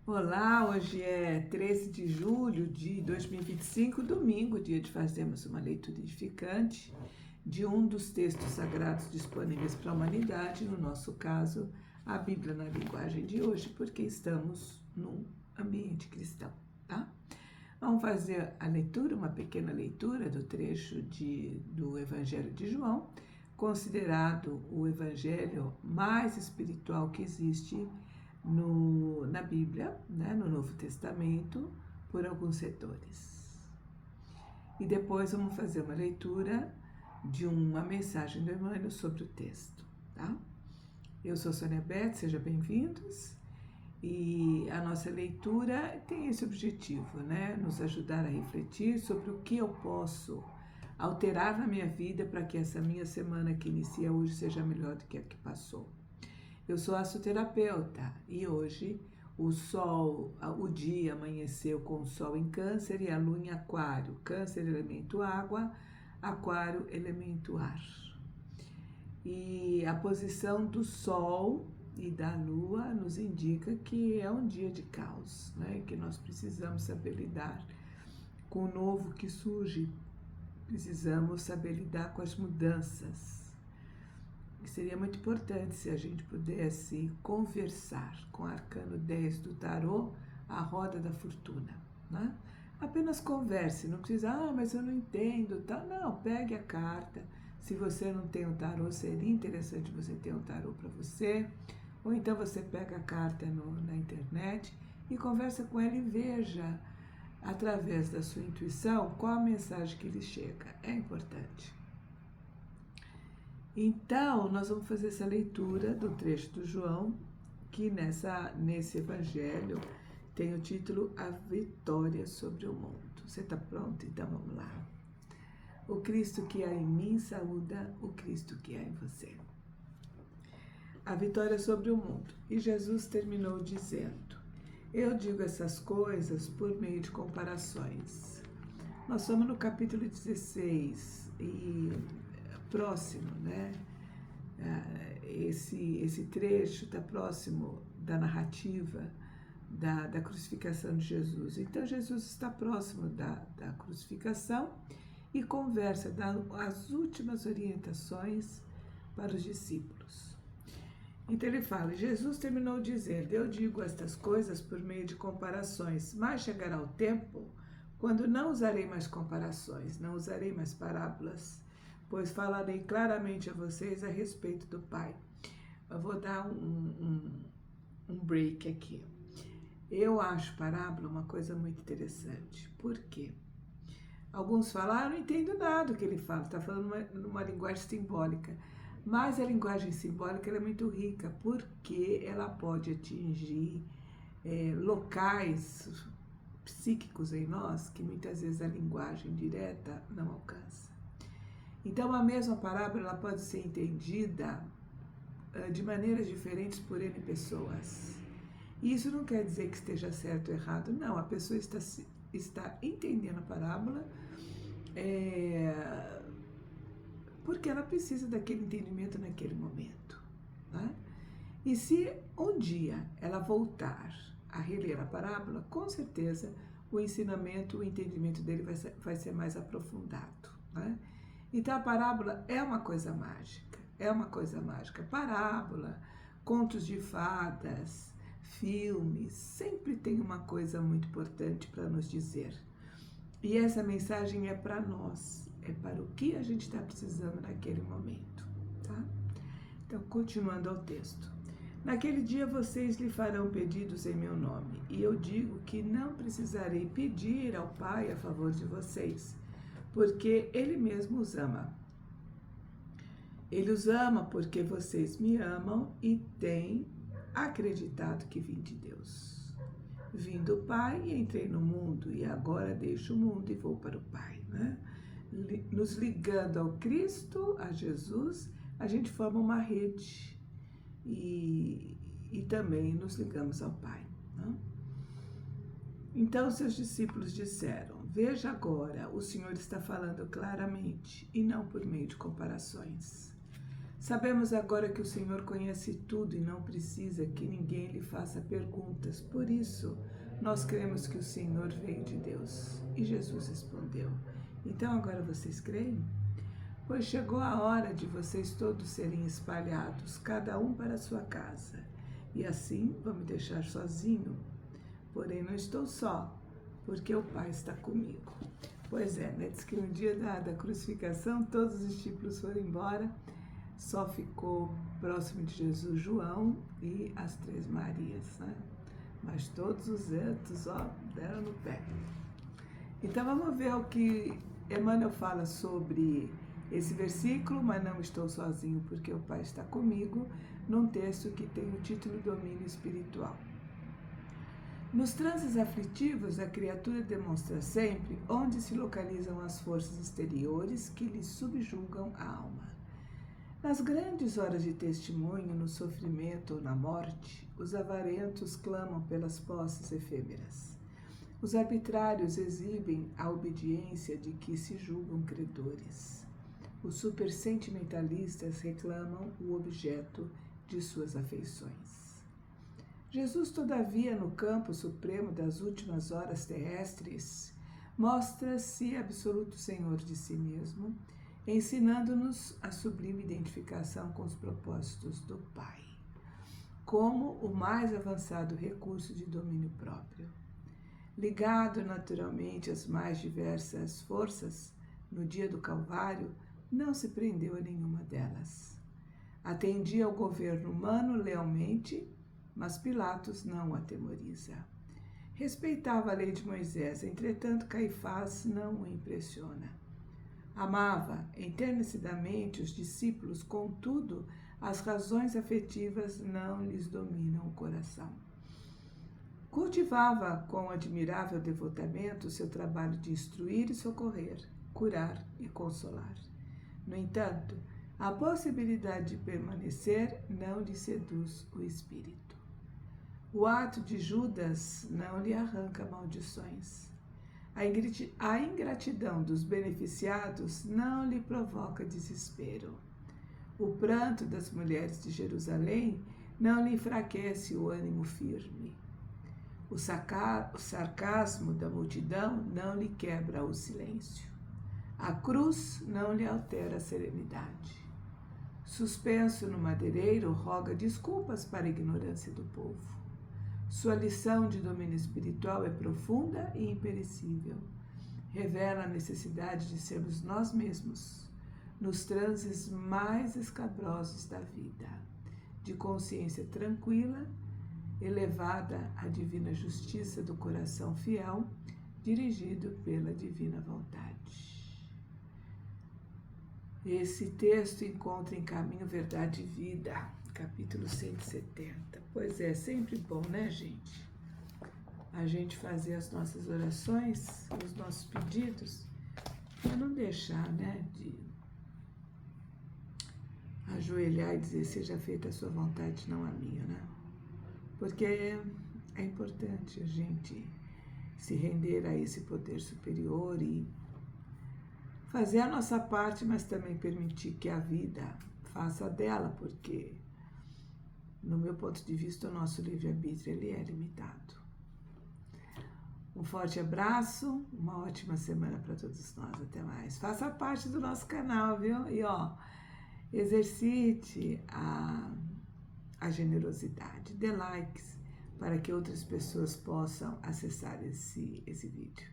Olá, hoje é 13 de julho de 2025, domingo, dia de fazermos uma leitura edificante de um dos textos sagrados disponíveis para a humanidade, no nosso caso, a Bíblia na linguagem de hoje, porque estamos num ambiente cristão, tá? Vamos fazer a leitura, uma pequena leitura do trecho do Evangelho de João, considerado o evangelho mais espiritual que existe na Bíblia, né, no Novo Testamento, por alguns setores. E depois vamos fazer uma leitura de uma mensagem do Emmanuel sobre o texto, tá? Eu sou Sônia Beth, sejam bem-vindos. E a nossa leitura tem esse objetivo, né? Nos ajudar a refletir sobre o que eu posso alterar na minha vida para que essa minha semana que inicia hoje seja melhor do que a que passou. Eu sou assoterapeuta e hoje o dia amanheceu com o sol em Câncer e a lua em Aquário. Câncer, elemento água, Aquário, elemento ar. E a posição do sol e da lua nos indica que é um dia de caos, né? Que nós precisamos saber lidar com o novo que surge, precisamos saber lidar com as mudanças. E seria muito importante se a gente pudesse conversar com o arcano 10 do tarô, a roda da fortuna, né? Apenas converse, não precisa, mas eu não entendo, tá? Não, pegue a carta. Se você não tem um tarô, seria interessante você ter um tarô para você. Ou então você pega a carta na internet e conversa com ela e veja, através da sua intuição, qual a mensagem que lhe chega. É importante. Então, nós vamos fazer essa leitura do trecho do João, que nesse evangelho tem o título A Vitória sobre o Mundo. Você está pronto? Então vamos lá. O Cristo que há em mim saúda o Cristo que há em você. A vitória sobre o mundo. E Jesus terminou dizendo: eu digo essas coisas por meio de comparações. Nós somos no capítulo 16 e próximo, né? Esse trecho está próximo da narrativa da crucificação de Jesus. Então, Jesus está próximo da crucificação e conversa, dá as últimas orientações para os discípulos. Então ele fala, Jesus terminou dizendo, eu digo estas coisas por meio de comparações, mas chegará o tempo quando não usarei mais comparações, não usarei mais parábolas, pois falarei claramente a vocês a respeito do Pai. Eu vou dar um break aqui. Eu acho parábola uma coisa muito interessante. Por quê? Alguns falam, eu não entendo nada do que ele fala, está falando numa linguagem simbólica. Mas a linguagem simbólica ela é muito rica, porque ela pode atingir locais psíquicos em nós que muitas vezes a linguagem direta não alcança. Então, a mesma parábola ela pode ser entendida de maneiras diferentes por N pessoas. E isso não quer dizer que esteja certo ou errado, não. A pessoa está entendendo a parábola porque ela precisa daquele entendimento naquele momento, né? E se um dia ela voltar a reler a parábola, com certeza o ensinamento, o entendimento dele vai ser mais aprofundado, né? Então a parábola é uma coisa mágica, Parábola, contos de fadas, filmes, sempre tem uma coisa muito importante para nos dizer. E essa mensagem é para nós, é para o que a gente está precisando naquele momento, tá? Então, continuando ao texto. Naquele dia vocês lhe farão pedidos em meu nome, e eu digo que não precisarei pedir ao Pai a favor de vocês, porque Ele mesmo os ama. Ele os ama porque vocês me amam e têm acreditado que vim de Deus. Vim do Pai e entrei no mundo, e agora deixo o mundo e vou para o Pai, né? Nos ligando ao Cristo, a Jesus, a gente forma uma rede e também nos ligamos ao Pai, né? Então seus discípulos disseram, veja agora, o Senhor está falando claramente e não por meio de comparações. Sabemos agora que o Senhor conhece tudo e não precisa que ninguém lhe faça perguntas. Por isso, nós cremos que o Senhor veio de Deus. E Jesus respondeu: então agora vocês creem? Pois chegou a hora de vocês todos serem espalhados, cada um para a sua casa. E assim vão me deixar sozinho. Porém, não estou só, porque o Pai está comigo. Pois é, né? Diz que no dia da crucificação, todos os discípulos foram embora, só ficou próximo de Jesus João e as 3 Marias, né? Mas todos os outros, deram no pé. Então vamos ver o que Emmanuel fala sobre esse versículo, mas não estou sozinho porque o Pai está comigo, num texto que tem o título Domínio Espiritual. Nos transes aflitivos, a criatura demonstra sempre onde se localizam as forças exteriores que lhe subjugam a alma. Nas grandes horas de testemunho, no sofrimento ou na morte, os avarentos clamam pelas posses efêmeras. Os arbitrários exibem a obediência de que se julgam credores. Os supersentimentalistas reclamam o objeto de suas afeições. Jesus, todavia, no campo supremo das últimas horas terrestres, mostra-se absoluto senhor de si mesmo, ensinando-nos a sublime identificação com os propósitos do Pai, como o mais avançado recurso de domínio próprio. Ligado naturalmente às mais diversas forças, no dia do Calvário, não se prendeu a nenhuma delas. Atendia ao governo humano lealmente, mas Pilatos não o atemoriza. Respeitava a lei de Moisés, entretanto Caifás não o impressiona. Amava enternecidamente os discípulos, contudo, as razões afetivas não lhes dominam o coração. Cultivava com admirável devotamento o seu trabalho de instruir e socorrer, curar e consolar. No entanto, a possibilidade de permanecer não lhe seduz o espírito. O ato de Judas não lhe arranca maldições. A ingratidão dos beneficiados não lhe provoca desespero. O pranto das mulheres de Jerusalém não lhe enfraquece o ânimo firme. O sarcasmo da multidão não lhe quebra o silêncio. A cruz não lhe altera a serenidade. Suspenso no madeireiro, roga desculpas para a ignorância do povo. Sua lição de domínio espiritual é profunda e imperecível. Revela a necessidade de sermos nós mesmos, nos transes mais escabrosos da vida, de consciência tranquila, elevada à divina justiça do coração fiel, dirigido pela divina vontade. Esse texto encontra em Caminho, Verdade e Vida, capítulo 170. Pois é, sempre bom, né, gente? A gente fazer as nossas orações, os nossos pedidos, para não deixar, né, de ajoelhar e dizer: seja feita a sua vontade, não a minha, né? Porque é importante a gente se render a esse poder superior e fazer a nossa parte, mas também permitir que a vida faça dela, porque, no meu ponto de vista, o nosso livre-arbítrio ele é limitado. Um forte abraço, uma ótima semana para todos nós. Até mais. Faça parte do nosso canal, viu? E, exercite a generosidade. Dê likes para que outras pessoas possam acessar esse vídeo.